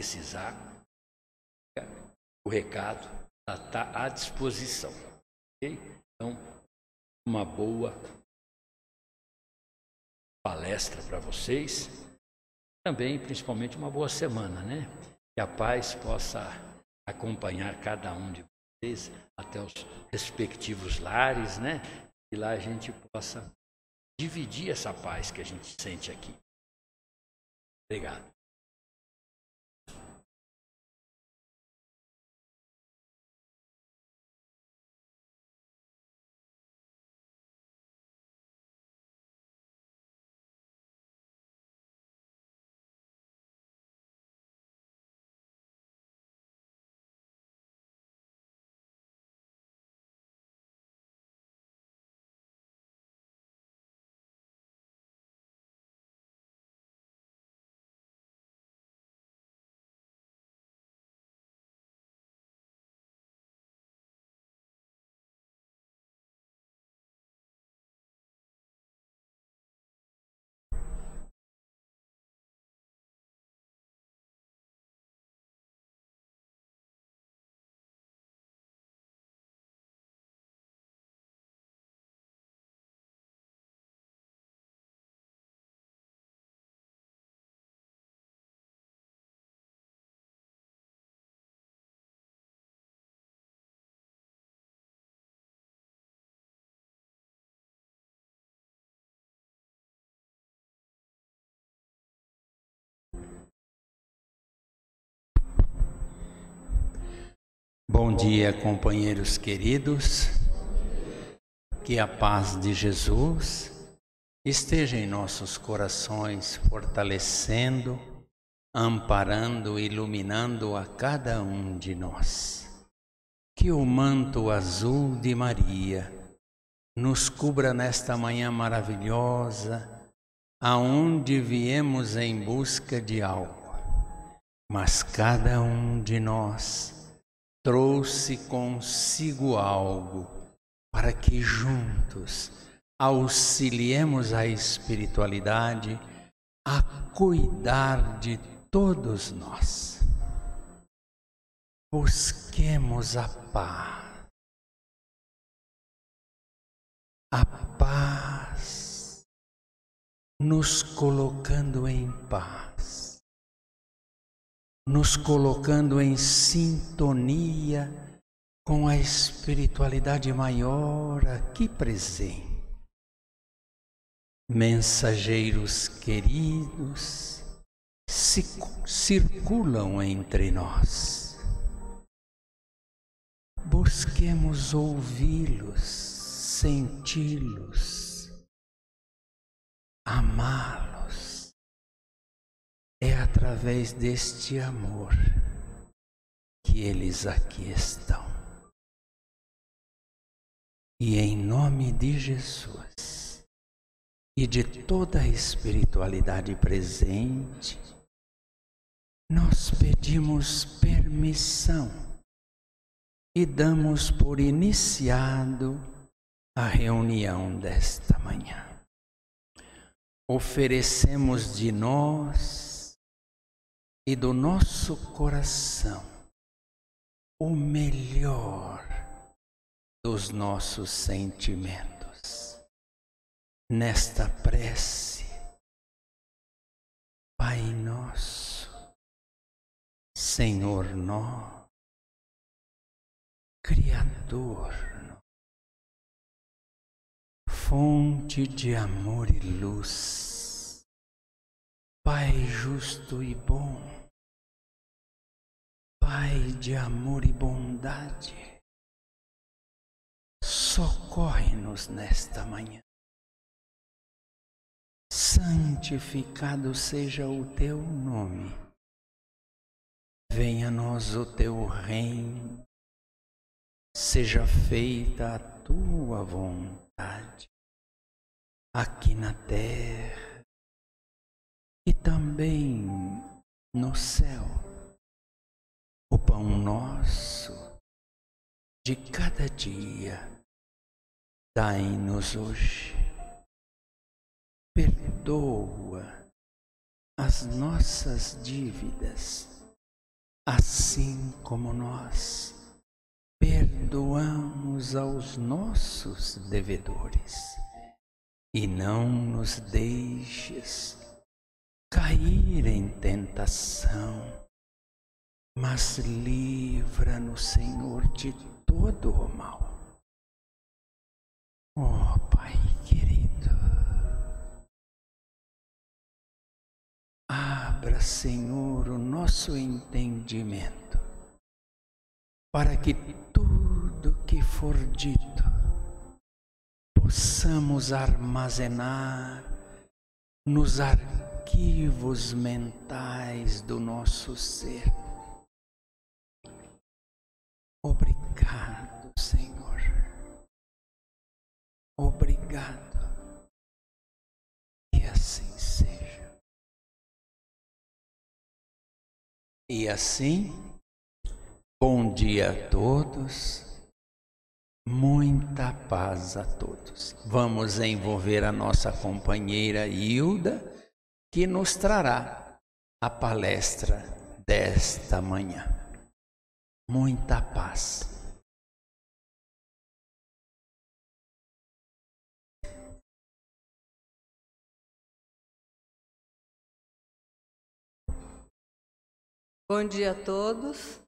precisar, o recado está à disposição. Okay? Então, uma boa palestra para vocês. Também, principalmente, uma boa semana, né? Que a paz possa acompanhar cada um de vocês até os respectivos lares, né? E lá a gente possa dividir essa paz que a gente sente aqui. Obrigado. Bom dia, companheiros queridos. Que a paz de Jesus esteja em nossos corações, fortalecendo, amparando, iluminando a cada um de nós. Que o manto azul de Maria nos cubra nesta manhã maravilhosa, aonde viemos em busca de algo, mas cada um de nós trouxe consigo algo para que juntos auxiliemos a espiritualidade a cuidar de todos nós. Busquemos a paz, nos colocando em paz, nos colocando em sintonia com a espiritualidade maior aqui presente. Mensageiros queridos circulam entre nós. Busquemos ouvi-los, senti-los, amá-los. É através deste amor que eles aqui estão. E em nome de Jesus e de toda a espiritualidade presente, nós pedimos permissão e damos por iniciado a reunião desta manhã. Oferecemos de nós e do nosso coração o melhor dos nossos sentimentos. Nesta prece, Pai nosso, Senhor nosso, Criador, fonte de amor e luz, Pai justo e bom, Pai de amor e bondade, socorre-nos nesta manhã. Santificado seja o teu nome. Venha a nós o teu reino. Seja feita a tua vontade, aqui na terra e também no céu. O pão nosso de cada dia, dai-nos hoje. Perdoa as nossas dívidas, assim como nós perdoamos aos nossos devedores. E não nos deixes cair em tentação, mas livra-nos, Senhor, de todo o mal. Oh, Pai querido, abra, Senhor, o nosso entendimento, para que tudo que for dito possamos armazenar nos arquivos mentais do nosso ser. Obrigado, Senhor. Obrigado. E assim seja. E assim, bom dia a todos. Muita paz a todos. Vamos envolver a nossa companheira Hilda, que nos trará a palestra desta manhã. Muita paz. Bom dia a todos.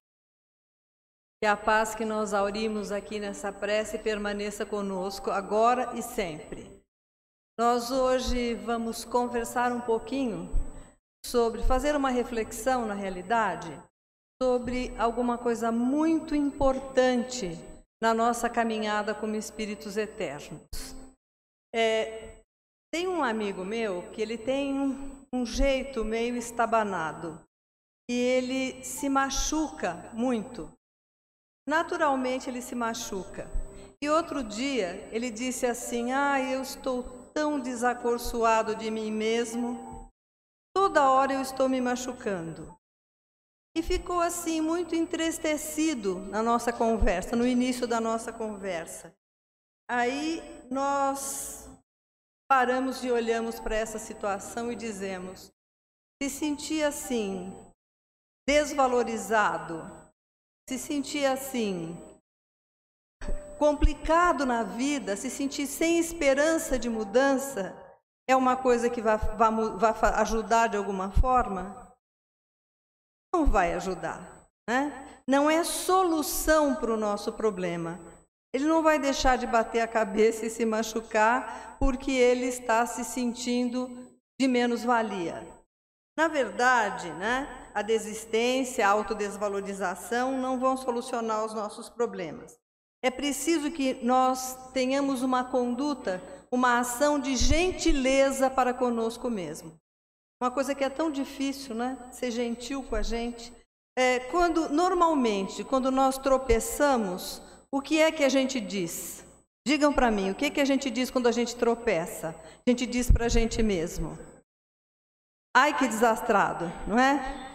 Que a paz que nós aurimos aqui nessa prece permaneça conosco agora e sempre. Nós hoje vamos conversar um pouquinho sobre, fazer uma reflexão na realidade, sobre alguma coisa muito importante na nossa caminhada como espíritos eternos. Tem um amigo meu que ele tem um jeito meio estabanado e ele se machuca muito. Naturalmente ele se machuca. E outro dia ele disse assim: eu estou tão desacorçoado de mim mesmo, toda hora eu estou me machucando. E ficou assim muito entristecido na nossa conversa, no início da nossa conversa. Aí nós paramos e olhamos para essa situação e dizemos: se sentia assim, desvalorizado, se sentir assim, complicado na vida, se sentir sem esperança de mudança, é uma coisa que vai ajudar de alguma forma? Não vai ajudar, né? Não é solução para o nosso problema. Ele não vai deixar de bater a cabeça e se machucar porque ele está se sentindo de menos-valia. Na verdade, né? A desistência, a autodesvalorização não vão solucionar os nossos problemas. É preciso que nós tenhamos uma conduta, uma ação de gentileza para conosco mesmo. Uma coisa que é tão difícil, né? Ser gentil com a gente. Normalmente, quando nós tropeçamos, o que é que a gente diz? Digam para mim, o que é que a gente diz quando a gente tropeça? A gente diz para a gente mesmo: ai, que desastrado, não é?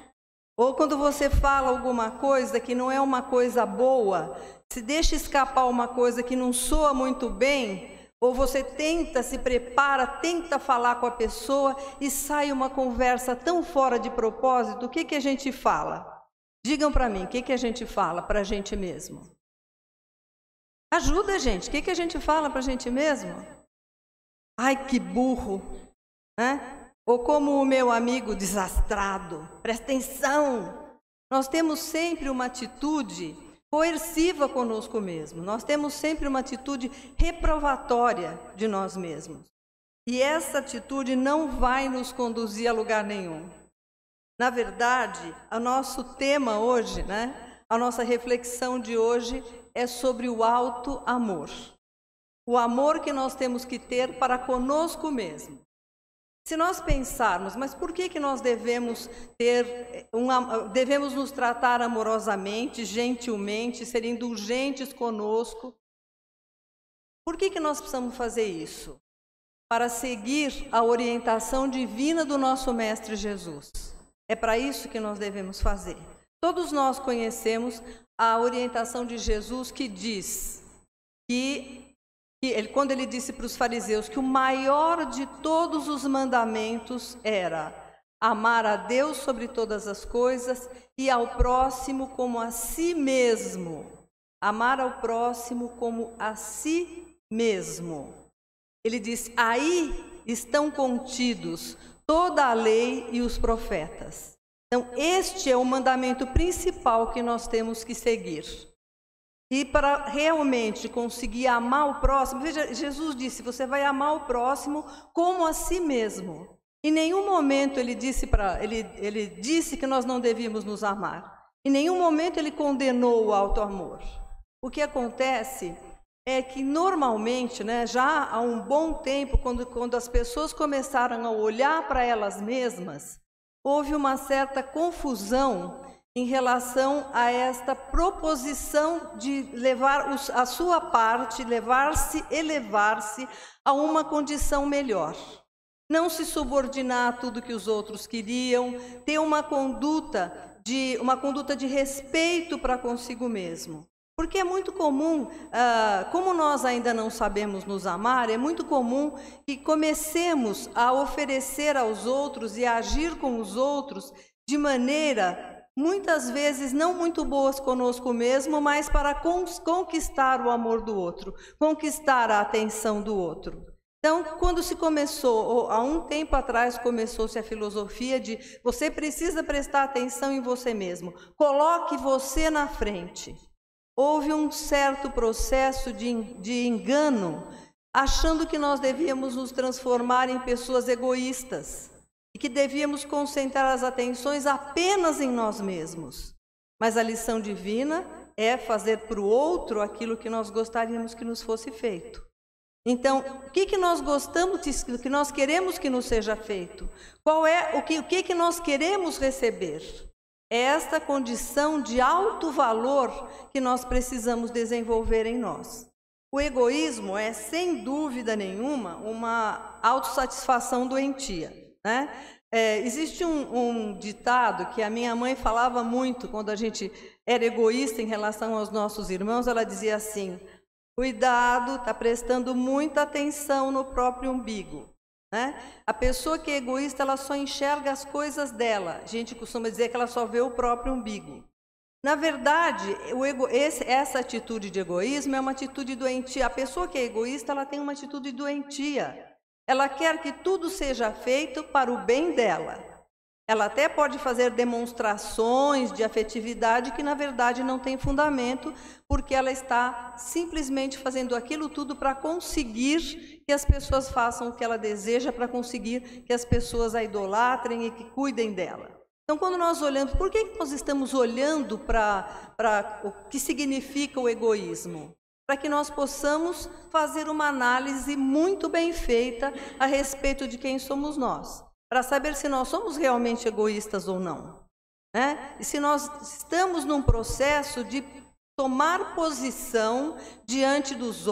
Ou quando você fala alguma coisa que não é uma coisa boa, se deixa escapar uma coisa que não soa muito bem, ou você se prepara, tenta falar com a pessoa e sai uma conversa tão fora de propósito, o que que a gente fala? Digam para mim, o que que a gente fala para a gente mesmo? Ajuda a gente, o que que a gente fala para a gente mesmo? Ai, que burro, né? Ou como o meu amigo desastrado, presta atenção, nós temos sempre uma atitude coerciva conosco mesmo, nós temos sempre uma atitude reprovatória de nós mesmos. E essa atitude não vai nos conduzir a lugar nenhum. Na verdade, o nosso tema hoje, né, a nossa reflexão de hoje é sobre o alto amor. O amor que nós temos que ter para conosco mesmo. Se nós pensarmos, mas por que nós devemos devemos nos tratar amorosamente, gentilmente, ser indulgentes conosco? Por que nós precisamos fazer isso? Para seguir a orientação divina do nosso Mestre Jesus. É para isso que nós devemos fazer. Todos nós conhecemos a orientação de Jesus que diz quando ele disse para os fariseus que o maior de todos os mandamentos era: amar a Deus sobre todas as coisas e ao próximo como a si mesmo. Amar ao próximo como a si mesmo. Ele diz, aí estão contidos toda a lei e os profetas. Então, este é o mandamento principal que nós temos que seguir. E para realmente conseguir amar o próximo, veja, Jesus disse, você vai amar o próximo como a si mesmo. Em nenhum momento ele disse que nós não devíamos nos amar. Em nenhum momento ele condenou o auto-amor. O que acontece é que normalmente, já há um bom tempo, quando as pessoas começaram a olhar para elas mesmas, houve uma certa confusão em relação a esta proposição de levar a sua parte, elevar-se a uma condição melhor. Não se subordinar a tudo que os outros queriam, ter uma conduta de respeito para consigo mesmo. Porque é muito comum, como nós ainda não sabemos nos amar, é muito comum que comecemos a oferecer aos outros e a agir com os outros de maneira, muitas vezes, não muito boas conosco mesmo, mas para conquistar o amor do outro, conquistar a atenção do outro. Então, quando se começou, há um tempo atrás, começou-se a filosofia de você precisa prestar atenção em você mesmo, coloque você na frente. Houve um certo processo de engano, achando que nós devíamos nos transformar em pessoas egoístas e que devíamos concentrar as atenções apenas em nós mesmos. Mas a lição divina é fazer para o outro aquilo que nós gostaríamos que nos fosse feito. Então, o que nós gostamos, o que nós queremos que nos seja feito? O que nós queremos receber? É esta condição de alto valor que nós precisamos desenvolver em nós. O egoísmo é, sem dúvida nenhuma, uma autossatisfação doentia, existe um ditado que a minha mãe falava muito quando a gente era egoísta em relação aos nossos irmãos. Ela dizia assim, cuidado, está prestando muita atenção no próprio umbigo. A pessoa que é egoísta, ela só enxerga as coisas dela. A gente costuma dizer que ela só vê o próprio umbigo. Na verdade, essa atitude de egoísmo é uma atitude doentia. A pessoa que é egoísta, ela tem uma atitude doentia. Ela quer que tudo seja feito para o bem dela. Ela até pode fazer demonstrações de afetividade que, na verdade, não tem fundamento, porque ela está simplesmente fazendo aquilo tudo para conseguir que as pessoas façam o que ela deseja, para conseguir que as pessoas a idolatrem e que cuidem dela. Então, quando nós olhamos, por que nós estamos olhando para o que significa o egoísmo? Para que nós possamos fazer uma análise muito bem feita a respeito de quem somos nós. Para saber se nós somos realmente egoístas ou não. E se nós estamos num processo de tomar posição diante dos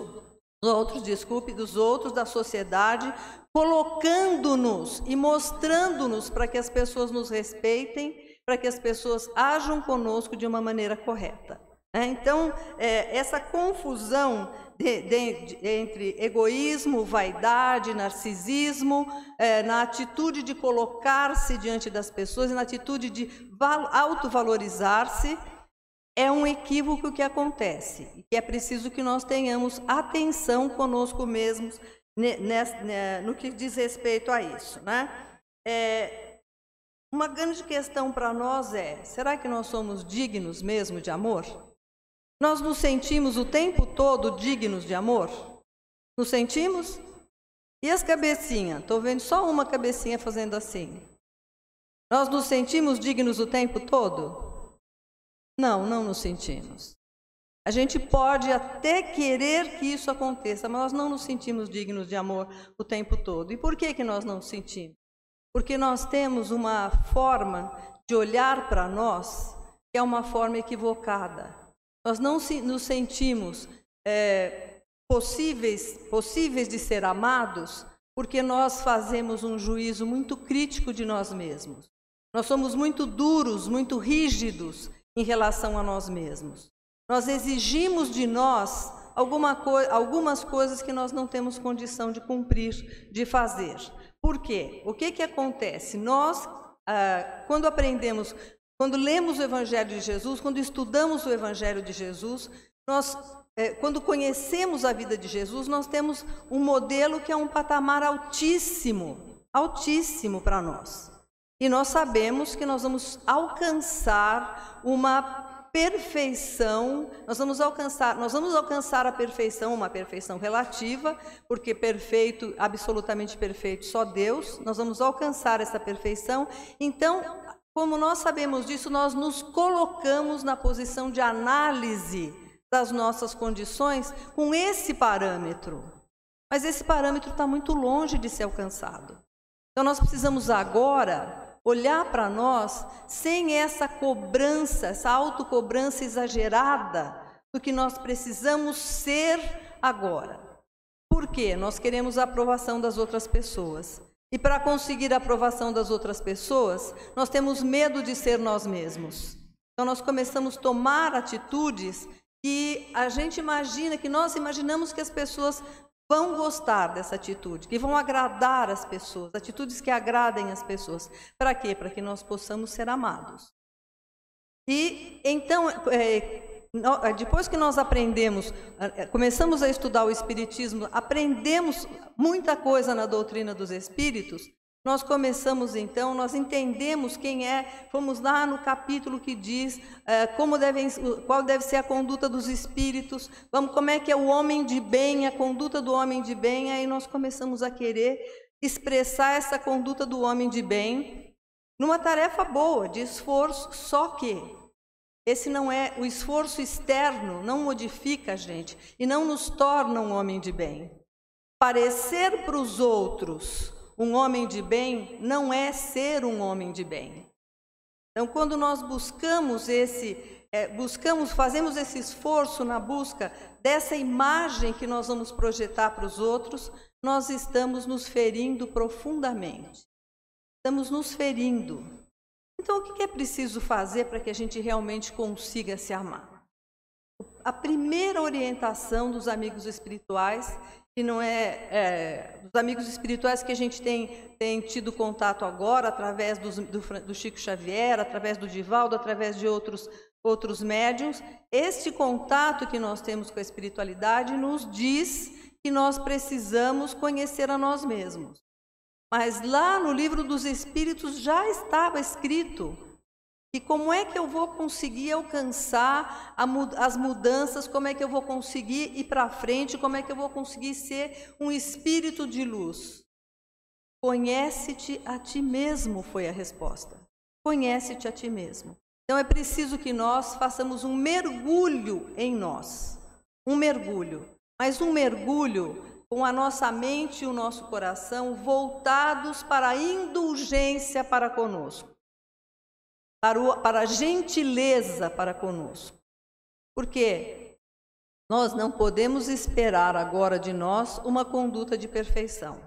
outros, da sociedade, colocando-nos e mostrando-nos para que as pessoas nos respeitem, para que as pessoas ajam conosco de uma maneira correta. Então, essa confusão entre egoísmo, vaidade, narcisismo, na atitude de colocar-se diante das pessoas, na atitude de autovalorizar-se, é um equívoco que acontece. E que é preciso que nós tenhamos atenção conosco mesmos no que diz respeito a isso. Uma grande questão para nós é, será que nós somos dignos mesmo de amor? Nós nos sentimos o tempo todo dignos de amor? Nos sentimos? E as cabecinhas? Estou vendo só uma cabecinha fazendo assim. Nós nos sentimos dignos o tempo todo? Não, não nos sentimos. A gente pode até querer que isso aconteça, mas nós não nos sentimos dignos de amor o tempo todo. E por que nós não nos sentimos? Porque nós temos uma forma de olhar para nós que é uma forma equivocada. Nós não nos sentimos possíveis de ser amados porque nós fazemos um juízo muito crítico de nós mesmos. Nós somos muito duros, muito rígidos em relação a nós mesmos. Nós exigimos de nós algumas coisas que nós não temos condição de cumprir, de fazer. Por quê? O que acontece? Nós quando lemos o Evangelho de Jesus, quando estudamos o Evangelho de Jesus, quando conhecemos a vida de Jesus, nós temos um modelo que é um patamar altíssimo, altíssimo para nós. E nós sabemos que nós vamos alcançar uma perfeição, nós vamos alcançar a perfeição, uma perfeição relativa, porque perfeito, absolutamente perfeito, só Deus, nós vamos alcançar essa perfeição. Então, como nós sabemos disso, nós nos colocamos na posição de análise das nossas condições com esse parâmetro. Mas esse parâmetro está muito longe de ser alcançado. Então nós precisamos agora olhar para nós sem essa cobrança, essa autocobrança exagerada do que nós precisamos ser agora. Por quê? Nós queremos a aprovação das outras pessoas. E para conseguir a aprovação das outras pessoas, nós temos medo de ser nós mesmos. Então nós começamos a tomar atitudes que a gente imagina, que nós imaginamos que as pessoas vão gostar dessa atitude, que vão agradar as pessoas, atitudes que agradem as pessoas. Para quê? Para que nós possamos ser amados. E então, depois que nós começamos a estudar o Espiritismo, aprendemos muita coisa na doutrina dos Espíritos, nós começamos então, nós entendemos quem é, fomos lá no capítulo que diz qual deve ser a conduta dos espíritos, como é que é o homem de bem, a conduta do homem de bem, aí nós começamos a querer expressar essa conduta do homem de bem numa tarefa boa, de esforço, só que esse não é, o esforço externo não modifica a gente e não nos torna um homem de bem. Parecer para os outros um homem de bem não é ser um homem de bem. Então, quando nós fazemos esse esforço na busca dessa imagem que nós vamos projetar para os outros, nós estamos nos ferindo profundamente. Estamos nos ferindo. Então, o que é preciso fazer para que a gente realmente consiga se amar? A primeira orientação dos amigos espirituais, que não dos amigos espirituais que a gente tem tido contato agora, através do Chico Xavier, através do Divaldo, através de outros médiuns, este contato que nós temos com a espiritualidade nos diz que nós precisamos conhecer a nós mesmos. Mas lá no Livro dos Espíritos já estava escrito e como é que eu vou conseguir alcançar as mudanças, como é que eu vou conseguir ir para frente, como é que eu vou conseguir ser um espírito de luz? Conhece-te a ti mesmo, foi a resposta. Conhece-te a ti mesmo. Então é preciso que nós façamos um mergulho em nós. Um mergulho. Mas um mergulho com a nossa mente e o nosso coração voltados para a indulgência para conosco. Para a gentileza para conosco. Porque nós não podemos esperar agora de nós uma conduta de perfeição.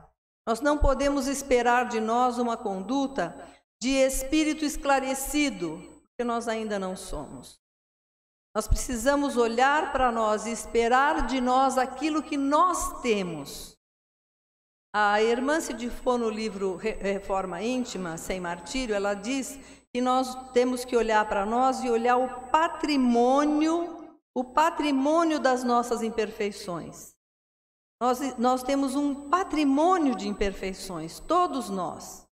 Nós não podemos esperar de nós uma conduta de espírito esclarecido, porque nós ainda não somos. Nós precisamos olhar para nós e esperar de nós aquilo que nós temos. A irmã Cidifô, no livro Reforma Íntima, Sem Martírio, ela diz que nós temos que olhar para nós e olhar o patrimônio das nossas imperfeições. Nós temos um patrimônio de imperfeições, todos nós.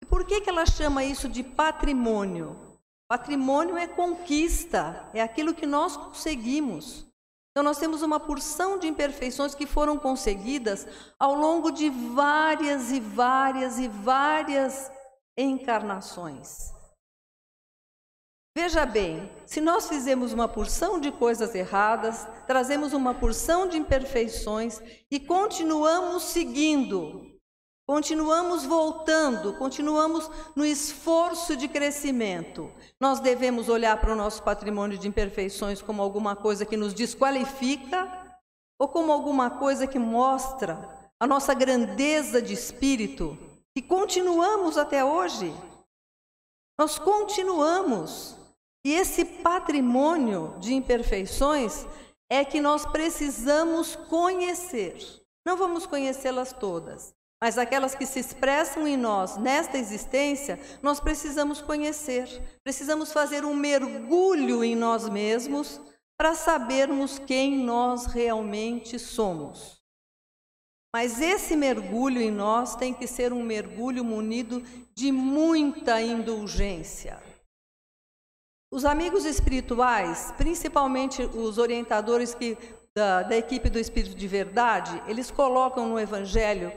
E por que ela chama isso de patrimônio? Patrimônio é conquista, é aquilo que nós conseguimos. Então nós temos uma porção de imperfeições que foram conseguidas ao longo de várias e várias e várias encarnações. Veja bem, se nós fizemos uma porção de coisas erradas, trazemos uma porção de imperfeições e continuamos seguindo, continuamos voltando, continuamos no esforço de crescimento, nós devemos olhar para o nosso patrimônio de imperfeições como alguma coisa que nos desqualifica ou como alguma coisa que mostra a nossa grandeza de espírito e continuamos até hoje. Nós continuamos. E esse patrimônio de imperfeições é que nós precisamos conhecer. Não vamos conhecê-las todas, mas aquelas que se expressam em nós nesta existência, nós precisamos conhecer, precisamos fazer um mergulho em nós mesmos para sabermos quem nós realmente somos. Mas esse mergulho em nós tem que ser um mergulho munido de muita indulgência. Os amigos espirituais, principalmente os orientadores da equipe do Espírito de Verdade, eles colocaram no Evangelho,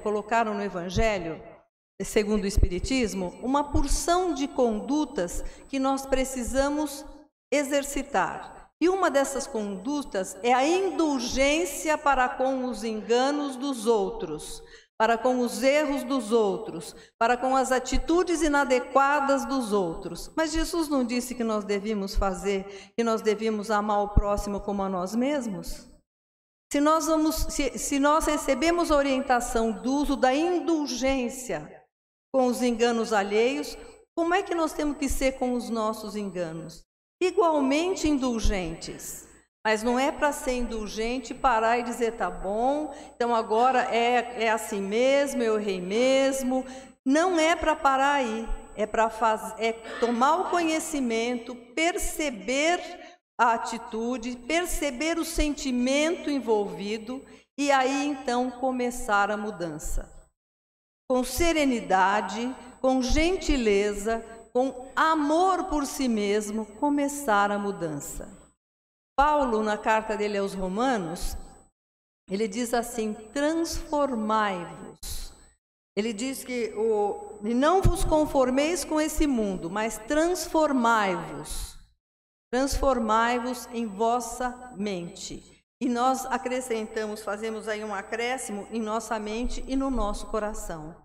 segundo o Espiritismo, uma porção de condutas que nós precisamos exercitar. E uma dessas condutas é a indulgência para com os enganos dos outros, para com os erros dos outros, para com as atitudes inadequadas dos outros. Mas Jesus não disse que nós devíamos amar o próximo como a nós mesmos? Se nós recebemos a orientação do uso da indulgência com os enganos alheios, como é que nós temos que ser com os nossos enganos? Igualmente indulgentes. Mas não é para ser indulgente parar e dizer, tá bom, então agora é assim mesmo, eu errei mesmo. Não é para parar aí, é tomar o conhecimento, perceber a atitude, perceber o sentimento envolvido e aí então começar a mudança. Com serenidade, com gentileza, com amor por si mesmo, começar a mudança. Paulo, na carta dele aos Romanos, ele diz assim, transformai-vos. Ele diz que não vos conformeis com esse mundo, mas transformai-vos. Transformai-vos em vossa mente. E nós acrescentamos, fazemos aí um acréscimo em nossa mente e no nosso coração.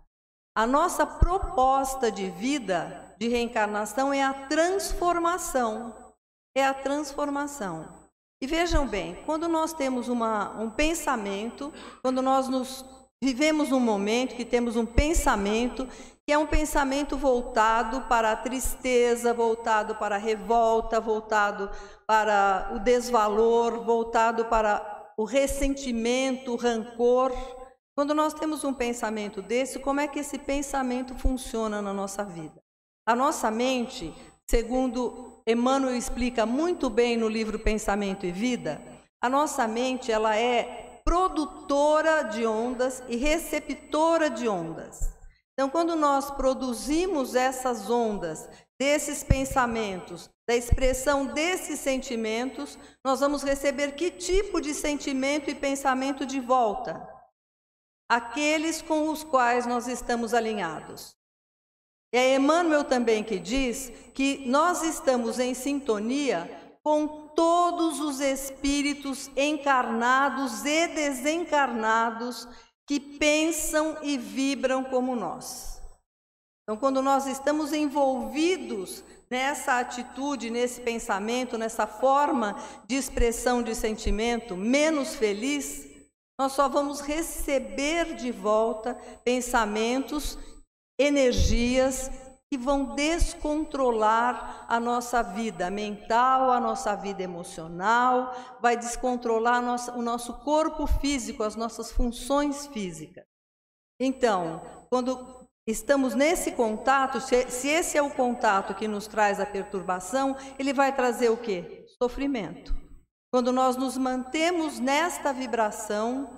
A nossa proposta de vida, de reencarnação, é a transformação. É a transformação. E vejam bem, quando nós temos um pensamento, quando nós vivemos um momento que temos um pensamento, que é um pensamento voltado para a tristeza, voltado para a revolta, voltado para o desvalor, voltado para o ressentimento, o rancor. Quando nós temos um pensamento desse, como é que esse pensamento funciona na nossa vida? A nossa mente, segundo Emmanuel explica muito bem no livro Pensamento e Vida, a nossa mente ela é produtora de ondas e receptora de ondas. Então, quando nós produzimos essas ondas, desses pensamentos, da expressão desses sentimentos, nós vamos receber que tipo de sentimento e pensamento de volta? Aqueles com os quais nós estamos alinhados. É Emmanuel também que diz que nós estamos em sintonia com todos os espíritos encarnados e desencarnados que pensam e vibram como nós. Então, quando nós estamos envolvidos nessa atitude, nesse pensamento, nessa forma de expressão de sentimento menos feliz, nós só vamos receber de volta pensamentos, energias que vão descontrolar a nossa vida mental, a nossa vida emocional, vai descontrolar o nosso corpo físico, as nossas funções físicas. Então, quando estamos nesse contato, se esse é o contato que nos traz a perturbação, ele vai trazer o quê? Sofrimento. Quando nós nos mantemos nesta vibração,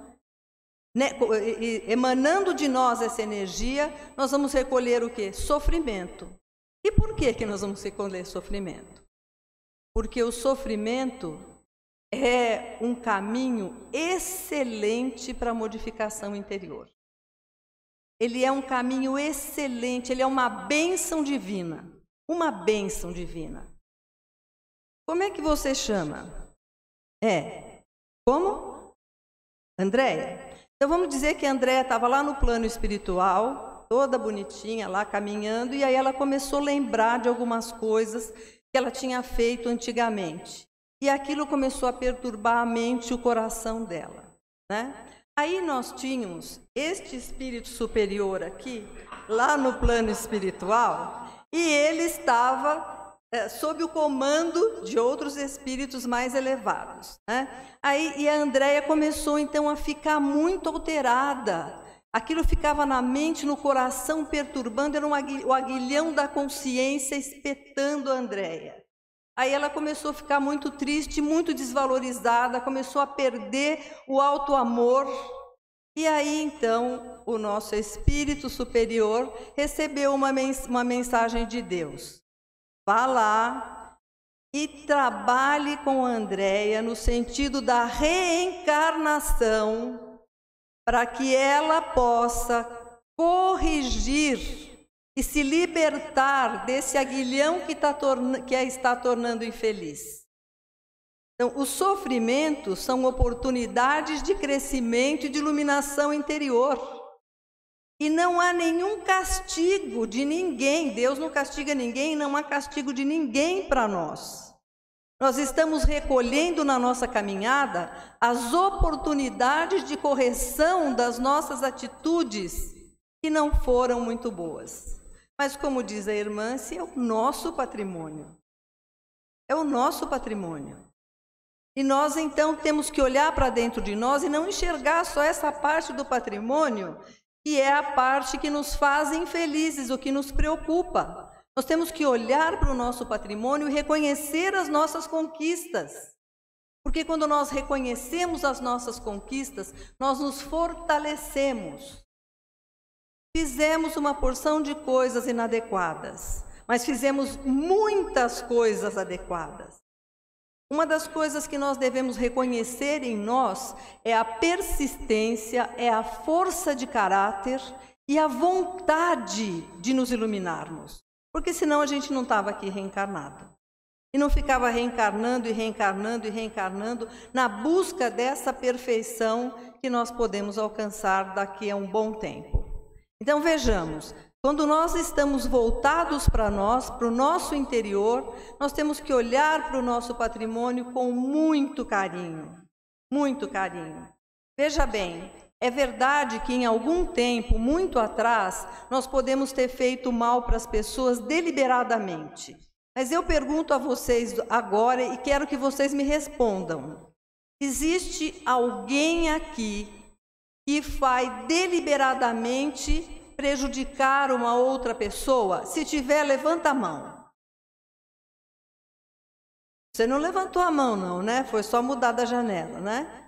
emanando de nós essa energia, nós vamos recolher o quê? Sofrimento. E por que nós vamos recolher sofrimento? Porque o sofrimento é um caminho excelente para a modificação interior. Ele é um caminho excelente, ele é uma bênção divina. Uma bênção divina. Como é que você chama? Como? Andréia? Então vamos dizer que a Andréia estava lá no plano espiritual, toda bonitinha lá caminhando, e aí ela começou a lembrar de algumas coisas que ela tinha feito antigamente. E aquilo começou a perturbar a mente e o coração dela, né? Aí nós tínhamos este espírito superior aqui, lá no plano espiritual, e ele estava sob o comando de outros espíritos mais elevados, né? Aí a Andréia começou então a ficar muito alterada. Aquilo ficava na mente, no coração, perturbando, era o aguilhão da consciência espetando a Andréia. Aí ela começou a ficar muito triste, muito desvalorizada, começou a perder o auto-amor. E aí, então, o nosso espírito superior recebeu uma mensagem de Deus. Vá lá e trabalhe com a Andréia no sentido da reencarnação, para que ela possa corrigir e se libertar desse aguilhão que a está tornando infeliz. Então, os sofrimentos são oportunidades de crescimento e de iluminação interior. E não há nenhum castigo de ninguém. Deus não castiga ninguém, não há castigo de ninguém para nós. Nós estamos recolhendo na nossa caminhada as oportunidades de correção das nossas atitudes que não foram muito boas. Mas, como diz a irmã, esse é o nosso patrimônio. É o nosso patrimônio. E nós, então, temos que olhar para dentro de nós e não enxergar só essa parte do patrimônio, que é a parte que nos faz infelizes, o que nos preocupa. Nós temos que olhar para o nosso patrimônio e reconhecer as nossas conquistas. Porque quando nós reconhecemos as nossas conquistas, nós nos fortalecemos. Fizemos uma porção de coisas inadequadas, mas fizemos muitas coisas adequadas. Uma das coisas que nós devemos reconhecer em nós é a persistência, é a força de caráter e a vontade de nos iluminarmos. Porque senão a gente não estava aqui reencarnado. E não ficava reencarnando e reencarnando e reencarnando na busca dessa perfeição que nós podemos alcançar daqui a um bom tempo. Então vejamos, quando nós estamos voltados para nós, para o nosso interior, nós temos que olhar para o nosso patrimônio com muito carinho, muito carinho. Veja bem, é verdade que em algum tempo, muito atrás, nós podemos ter feito mal para as pessoas deliberadamente. Mas eu pergunto a vocês agora e quero que vocês me respondam. Existe alguém aqui que vai deliberadamente prejudicar uma outra pessoa? Se tiver, levanta a mão. Você não levantou a mão não, né? Foi só mudar da janela, né?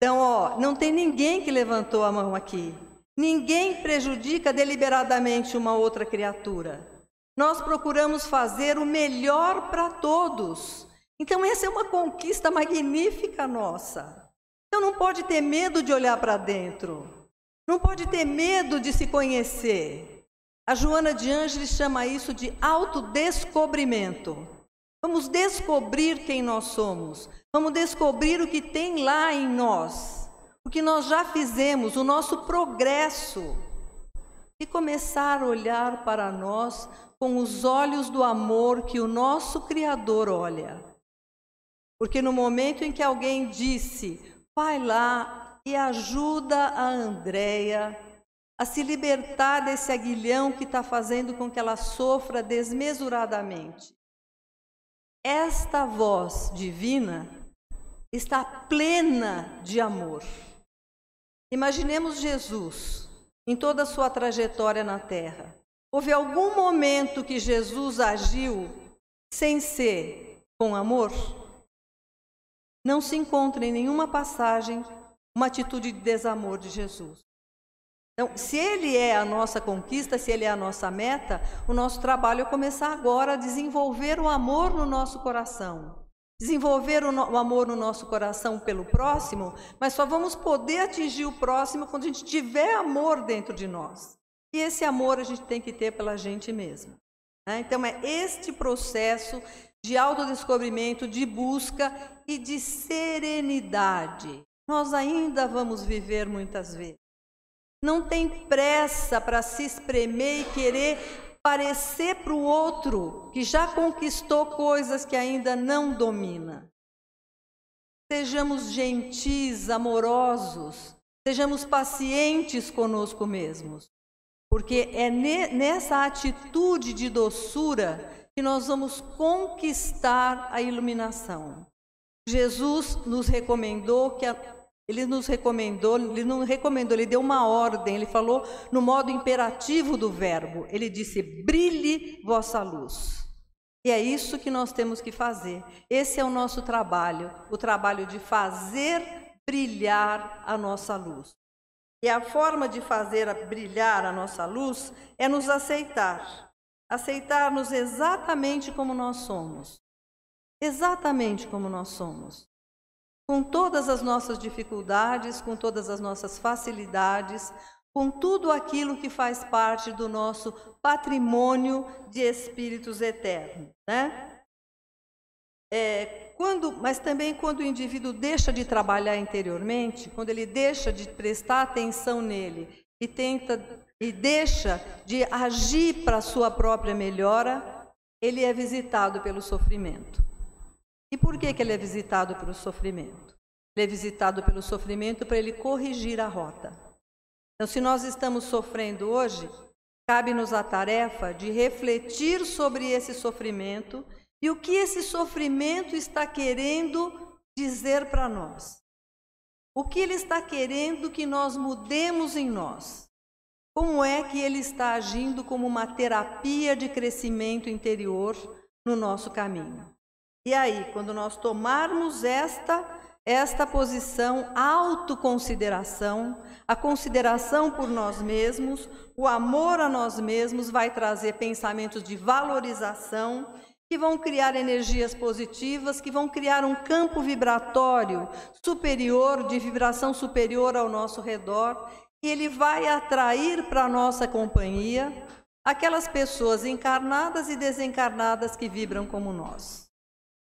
Então, ó, não tem ninguém que levantou a mão aqui. Ninguém prejudica deliberadamente uma outra criatura. Nós procuramos fazer o melhor para todos. Então, essa é uma conquista magnífica nossa. Então, não pode ter medo de olhar para dentro. Não pode ter medo de se conhecer. A Joana de Ângeles chama isso de autodescobrimento. Vamos descobrir quem nós somos. Vamos descobrir o que tem lá em nós. O que nós já fizemos, o nosso progresso. E começar a olhar para nós com os olhos do amor que o nosso Criador olha. Porque no momento em que alguém disse, vai lá e ajuda a Andréia a se libertar desse aguilhão que está fazendo com que ela sofra desmesuradamente. Esta voz divina está plena de amor. Imaginemos Jesus em toda a sua trajetória na Terra. Houve algum momento que Jesus agiu sem ser com amor? Não se encontra em nenhuma passagem uma atitude de desamor de Jesus. Então, se Ele é a nossa conquista, se Ele é a nossa meta, o nosso trabalho é começar agora a desenvolver o amor no nosso coração. Desenvolver o amor no nosso coração pelo próximo, mas só vamos poder atingir o próximo quando a gente tiver amor dentro de nós. E esse amor a gente tem que ter pela gente mesma. Então, é este processo de autodescobrimento, de busca e de serenidade. Nós ainda vamos viver muitas vezes. Não tem pressa para se espremer e querer parecer para o outro que já conquistou coisas que ainda não domina. Sejamos gentis, amorosos, sejamos pacientes conosco mesmos, porque é nessa atitude de doçura que nós vamos conquistar a iluminação. Jesus nos recomendou que ele nos recomendou, ele não recomendou, ele deu uma ordem, ele falou no modo imperativo do verbo. Ele disse: brilhe vossa luz. E é isso que nós temos que fazer. Esse é o nosso trabalho, o trabalho de fazer brilhar a nossa luz. E a forma de fazer brilhar a nossa luz é nos aceitar. Aceitar-nos exatamente como nós somos. Exatamente como nós somos. Com todas as nossas dificuldades, com todas as nossas facilidades, com tudo aquilo que faz parte do nosso patrimônio de espíritos eternos, né? Mas também quando o indivíduo deixa de trabalhar interiormente, quando ele deixa de prestar atenção nele e deixa de agir para a sua própria melhora, ele é visitado pelo sofrimento. E por que ele é visitado pelo sofrimento? Ele é visitado pelo sofrimento para ele corrigir a rota. Então, se nós estamos sofrendo hoje, cabe-nos a tarefa de refletir sobre esse sofrimento e o que esse sofrimento está querendo dizer para nós. O que ele está querendo que nós mudemos em nós. Como é que ele está agindo como uma terapia de crescimento interior no nosso caminho. E aí, quando nós tomarmos esta posição, a autoconsideração, a consideração por nós mesmos, o amor a nós mesmos vai trazer pensamentos de valorização, que vão criar energias positivas, que vão criar um campo vibratório superior, de vibração superior ao nosso redor, e ele vai atrair para a nossa companhia aquelas pessoas encarnadas e desencarnadas que vibram como nós.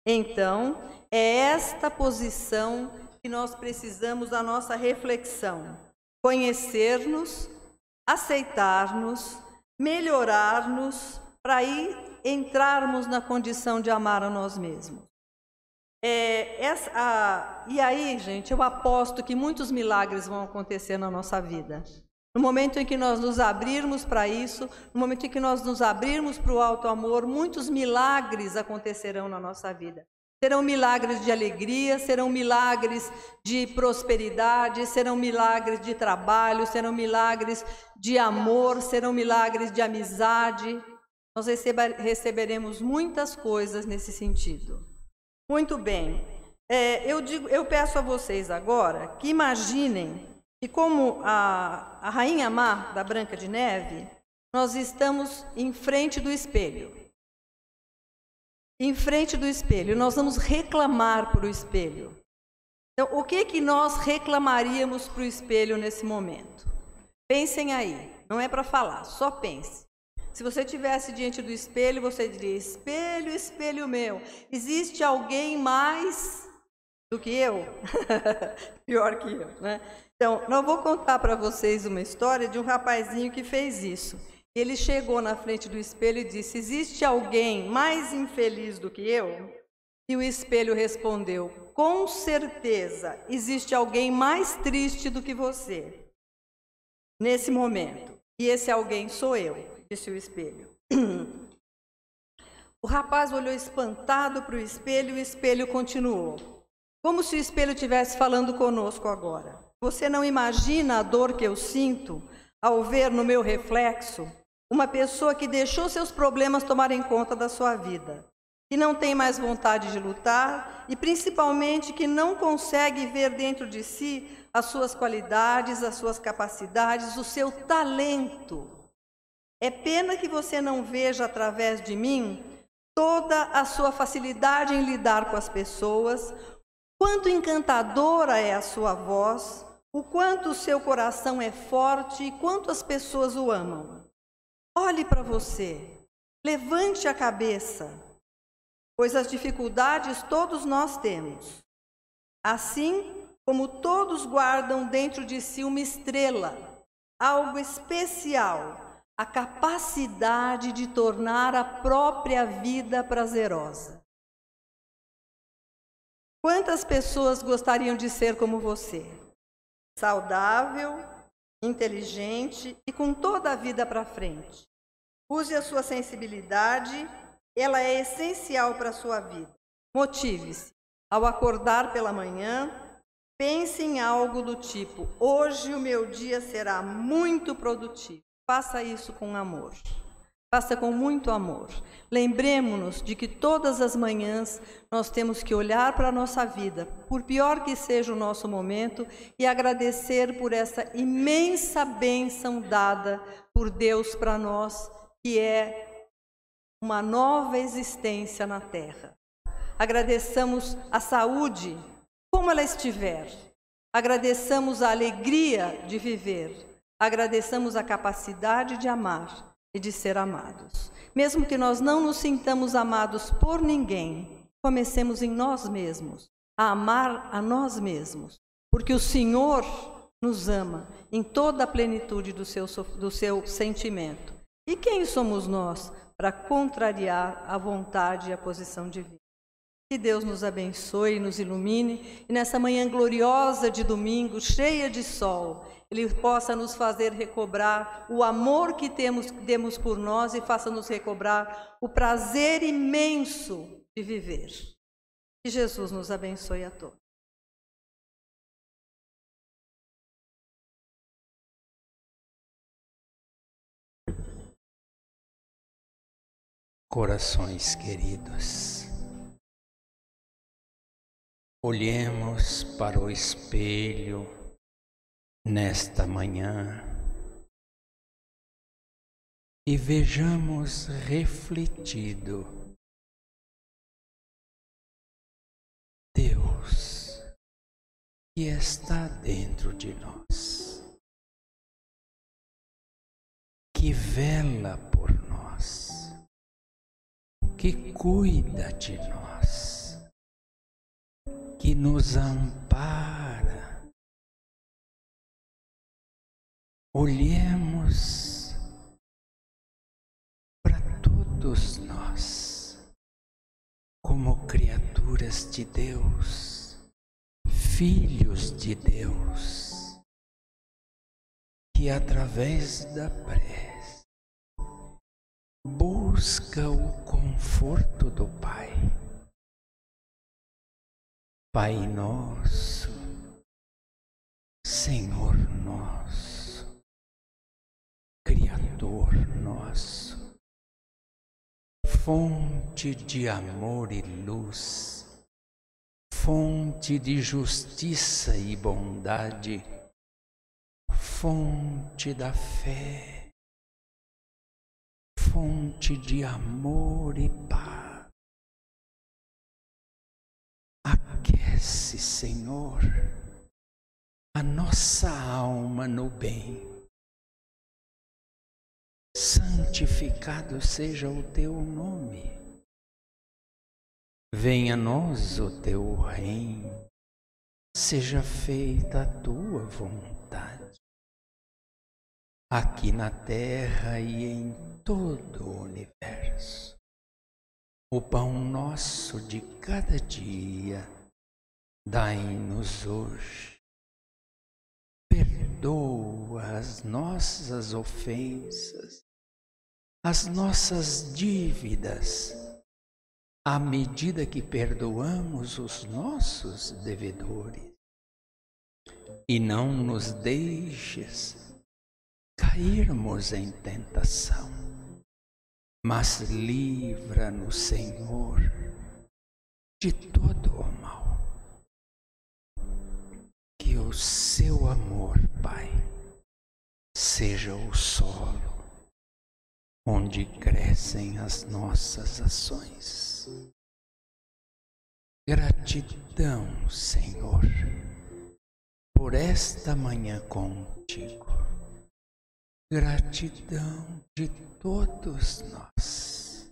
Então, é esta posição que nós precisamos da nossa reflexão. Conhecer-nos, aceitar-nos, melhorar-nos, para aí entrarmos na condição de amar a nós mesmos. E aí, gente, eu aposto que muitos milagres vão acontecer na nossa vida. No momento em que nós nos abrirmos para isso, no momento em que nós nos abrirmos para o alto amor, muitos milagres acontecerão na nossa vida. Serão milagres de alegria, serão milagres de prosperidade, serão milagres de trabalho, serão milagres de amor, serão milagres de amizade. Nós receberemos muitas coisas nesse sentido. Muito bem. Eu peço a vocês agora que imaginem que, como a Rainha Má da Branca de Neve, nós estamos em frente do espelho. Em frente do espelho, nós vamos reclamar para o espelho. Então, o que nós reclamaríamos para o espelho nesse momento? Pensem aí, não é para falar, só pense. Se você estivesse diante do espelho, você diria: espelho, espelho meu, existe alguém mais do que eu? Pior que eu, né? Então, eu vou contar para vocês uma história de um rapazinho que fez isso. Ele chegou na frente do espelho e disse: existe alguém mais infeliz do que eu? E o espelho respondeu: com certeza, existe alguém mais triste do que você nesse momento. E esse alguém sou eu, disse o espelho. O rapaz olhou espantado para o espelho e o espelho continuou. Como se o espelho estivesse falando conosco agora. Você não imagina a dor que eu sinto ao ver no meu reflexo uma pessoa que deixou seus problemas tomarem conta da sua vida, que não tem mais vontade de lutar e principalmente que não consegue ver dentro de si as suas qualidades, as suas capacidades, o seu talento. É pena que você não veja através de mim toda a sua facilidade em lidar com as pessoas, quanto encantadora é a sua voz, o quanto o seu coração é forte e quanto as pessoas o amam. Olhe para você, levante a cabeça, pois as dificuldades todos nós temos. Assim como todos guardam dentro de si uma estrela, algo especial, a capacidade de tornar a própria vida prazerosa. Quantas pessoas gostariam de ser como você? Saudável, inteligente e com toda a vida para frente. Use a sua sensibilidade, ela é essencial para a sua vida. Motive-se ao acordar pela manhã, Pense em algo do tipo: hoje o meu dia será muito produtivo. Faça isso com amor. Faça com muito amor. Lembremos-nos de que todas as manhãs nós temos que olhar para a nossa vida, por pior que seja o nosso momento, e agradecer por essa imensa bênção dada por Deus para nós, que é uma nova existência na Terra. Agradeçamos a saúde, como ela estiver. Agradeçamos a alegria de viver. Agradeçamos a capacidade de amar e de ser amados. Mesmo que nós não nos sintamos amados por ninguém, comecemos em nós mesmos, a amar a nós mesmos, porque o Senhor nos ama em toda a plenitude do seu sentimento. E quem somos nós para contrariar a vontade e a posição divina? Que Deus nos abençoe e nos ilumine, e nessa manhã gloriosa de domingo, cheia de sol, Ele possa nos fazer recobrar o amor que temos por nós e faça-nos recobrar o prazer imenso de viver. Que Jesus nos abençoe a todos. Corações queridos, olhemos para o espelho nesta manhã e vejamos refletido Deus que está dentro de nós, que vela por nós, que cuida de nós, que nos ampara. Olhemos para todos nós como criaturas de Deus, filhos de Deus, que através da prece busca o conforto do Pai. Pai nosso, Senhor nosso, Criador nosso, fonte de amor e luz, fonte de justiça e bondade, fonte da fé, fonte de amor e paz. Aquece, Senhor, a nossa alma no bem. Santificado seja o teu nome. Venha a nós o teu reino. Seja feita a tua vontade, aqui na terra e em todo o universo. O pão nosso de cada dia, dai-nos hoje. Perdoa as nossas ofensas, as nossas dívidas, à medida que perdoamos os nossos devedores. E não nos deixes cairmos em tentação, mas livra-nos, Senhor, de todo o mal. Que o seu amor, Pai, seja o solo onde crescem as nossas ações. Gratidão, Senhor, por esta manhã contigo. Gratidão de todos nós,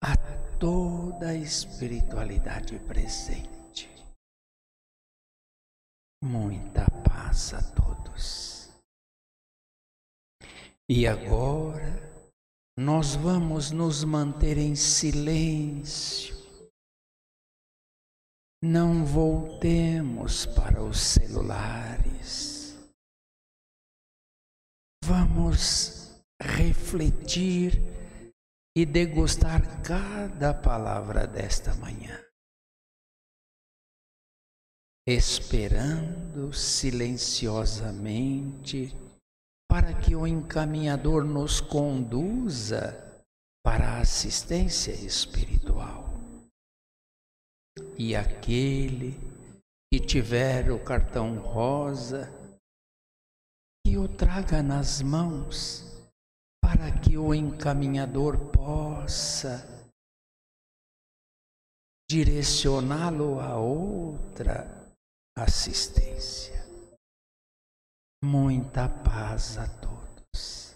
a toda a espiritualidade presente. Muita paz a todos. E agora nós vamos nos manter em silêncio. Não voltemos para os celulares. Vamos refletir e degustar cada palavra desta manhã. esperando silenciosamente para que o encaminhador nos conduza para a assistência espiritual. E aquele que tiver o cartão rosa, que o traga nas mãos, para que o encaminhador possa direcioná-lo a outra assistência. Muita paz a todos,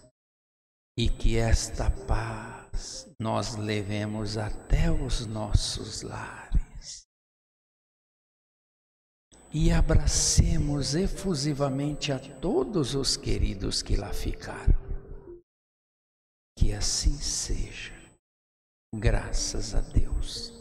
e que esta paz nós levemos até os nossos lares e abracemos efusivamente a todos os queridos que lá ficaram. Que assim seja, graças a Deus.